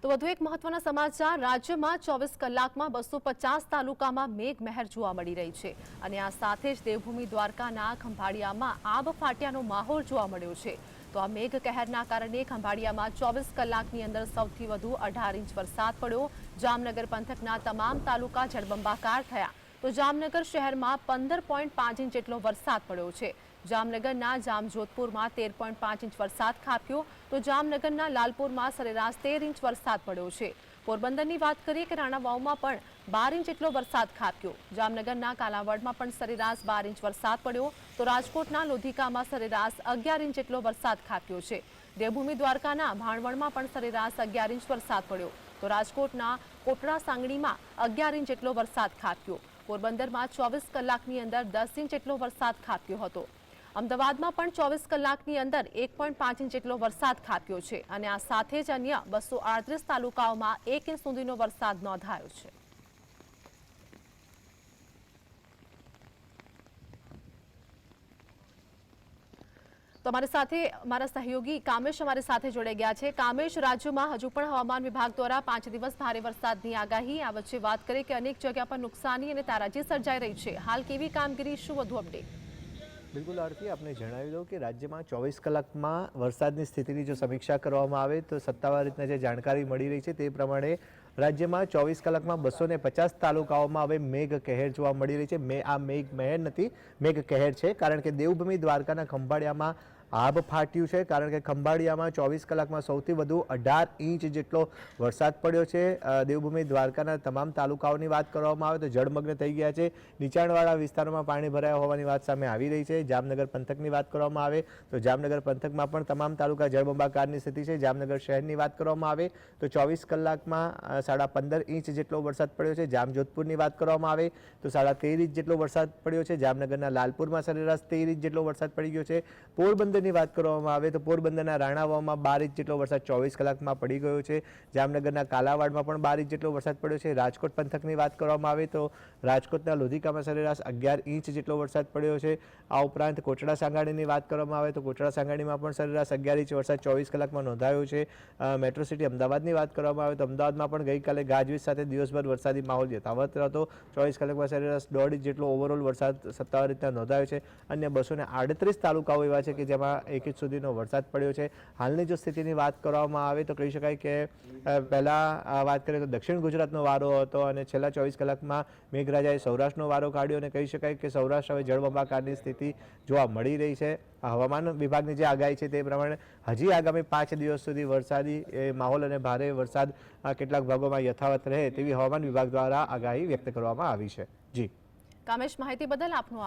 તો વધુ એક મહત્વના સમાચાર રાજ્યમાં 24 કલાકમાં 250 તાલુકામાં મેઘમહેર જોવા મળી રહી છે અને આ સાથે જ દેવભૂમિ દ્વારકાના ખંભાળિયામાં આબ ફાટ્યાનો માહોલ જોવા મળ્યો છે। તો આ મેઘ કહેરના કારણે ખંભાળિયામાં 24 કલાકની અંદર સૌથી વધુ 18 ઇંચ વરસાદ પડ્યો। જામનગર પંથકના તમામ તાલુકા જળબંબાકાર થયા તો જામનગર શહેરમાં 15.5 ઇંચ જેટલો વરસાદ પડ્યો છે। જામનગરના જામજોધપુરમાં 13.5 ઇંચ વરસાદ ખાબક્યો તો જામનગરના લાલપુરમાં સરેરાશ 13 ઇંચ વરસાદ પડ્યો છે। પોરબંદરની વાત કરીએ કે રાણાવાવમાં પણ 12 ઇંચ જેટલો વરસાદ ખાબક્યો। જામનગરના કાલાવડમાં પણ સરેરાશ 12 ઇંચ વરસાદ પડ્યો તો રાજકોટના લોધિકામાં સરેરાશ 11 ઇંચ જેટલો વરસાદ ખાબક્યો છે। દેવભૂમિ દ્વારકાના ભાણવડમાં પણ સરેરાશ 11 ઇંચ વરસાદ પડ્યો તો રાજકોટના કોટડા સાંગણીમાં 11 ઇંચ જેટલો વરસાદ ખાબક્યો। પોરબંદરમાં 24 કલાકની અંદર 10 ઇંચ જેટલો વરસાદ ખાબક્યો હતો। અમદાવાદમાં પણ 24 કલાકની અંદર 1.5 ઇંચ જેટલો વરસાદ ખાબક્યો છે અને આ સાથે જ અન્ય 238 તાલુકાઓમાં 1 ઇંચ સુધીનો વરસાદ નોંધાયો છે। તો અમારી સાથે અમારા સહયોગી કામેશ અમારી સાથે જોડાઈ ગયા છે। કામેશ, રાજ્યમાં હજુ પણ હવામાન વિભાગ દ્વારા 5 દિવસ ભારે વરસાદની આગાહી। આ વચ્ચે વાત કરીએ કે અનેક જગ્યા પર નુકસાની અને તારાજી સર્જાઈ રહી છે। હાલ કેવી કામગીરી, શું વધુ અપડેટ? બિલકુલ આરતી, આપને જણાવી દઉં કે રાજ્યમાં 24 કલાકમાં વરસાદની સ્થિતિની જો સમીક્ષા કરવામાં આવે તો સત્તાવાર રીતના જે જાણકારી મળી રહી છે તે પ્રમાણે રાજ્યમાં 24 કલાકમાં 250 તાલુકાઓમાં હવે મેઘ કહેર જોવા મળી રહી છે। આ મેઘ મહેર નથી, મેઘ કહેર છે, કારણ કે દેવભૂમિ દ્વારકાના ખંભાળિયામાં આબ ફાટ્યું છે, કારણ કે ખંભાળિયામાં 24 કલાકમાં સૌથી વધુ 18 ઇંચ જેટલો વરસાદ પડ્યો છે। દેવભૂમિ દ્વારકાના તમામ તાલુકાઓની વાત કરવામાં આવે તો જળમગ્ન થઈ ગયા છે। નીચાણવાળા વિસ્તારોમાં પાણી ભરાયા હોવાની વાત સામે આવી રહી છે। જામનગર પંથકની વાત કરવામાં આવે તો જામનગર પંથકમાં પણ તમામ તાલુકા જળબંબાકારની સ્થિતિ છે। જામનગર શહેરની વાત કરવામાં આવે તો 24 કલાકમાં 15.5 ઇંચ જેટલો વરસાદ પડ્યો છે। જામજોધપુરની વાત કરવામાં આવે તો 13.5 ઇંચ જેટલો વરસાદ પડ્યો છે। જામનગરના લાલપુરમાં સરેરાશ 13 ઇંચ જેટલો વરસાદ પડી ગયો છે। પોરબંદરની વાત કરવામાં આવે તો પોરબંદરના રાણાવાવમાં 12 ઇંચ જેટલો વરસાદ 24 કલાકમાં પડી ગયો છે। જામનગરના કાલાવાડમાં પણ 12 ઇંચ જેટલો વરસાદ પડ્યો છે। રાજકોટ પંથકની વાત કરવામાં આવે તો રાજકોટના લોધિકામાં સરેરાશ 11 ઇંચ જેટલો વરસાદ પડ્યો છે। આ ઉપરાંત કોટડા સાંગાણીની વાત કરવામાં આવે તો કોટડા સાંગાણીમાં પણ સરેરાશ 11 ઇંચ વરસાદ 24 કલાકમાં નોંધાયો છે। મેટ્રો સિટી અમદાવાદની વાત કરવામાં આવે તો અમદાવાદમાં પણ ગઈકાલે ગાજવીજ સાથે દિવસભર વરસાદી માહોલ યથાવત હતો। 24 કલાકમાં સરેરાશ 1.5 ઇંચ જેટલો ઓવરઓલ વરસાદ સત્તાવાર રીતના નોંધાયો છે। અન્ય 238 તાલુકાઓ એવા છે કે જેમાં 1 ઇંચ સુધીનો વરસાદ પડ્યો છે। હાલની જો સ્થિતિની વાત કરવામાં આવે તો કહી શકાય કે પહેલાં વાત કરીએ તો દક્ષિણ ગુજરાતનો વારો હતો અને છેલ્લા 24 કલાકમાં મેઘરાજાએ સૌરાષ્ટ્રનો વારો કાઢ્યો અને કહી શકાય કે સૌરાષ્ટ્ર હવે જળબંબાકારની સ્થિતિ જોવા મળી રહી છે। હવામાન વિભાગની જે આગાહી છે તે પ્રમાણે હજી આગામી 5 દિવસ સુધી વરસાદી માહોલ અને ભારે વરસાદ કેટલાક ભાગોમાં યથાવત રહે તેવી હવામાન વિભાગ દ્વારા આગાહી વ્યક્ત કરવામાં આવી છે। જી કામેશ, માહિતી બદલ આપનો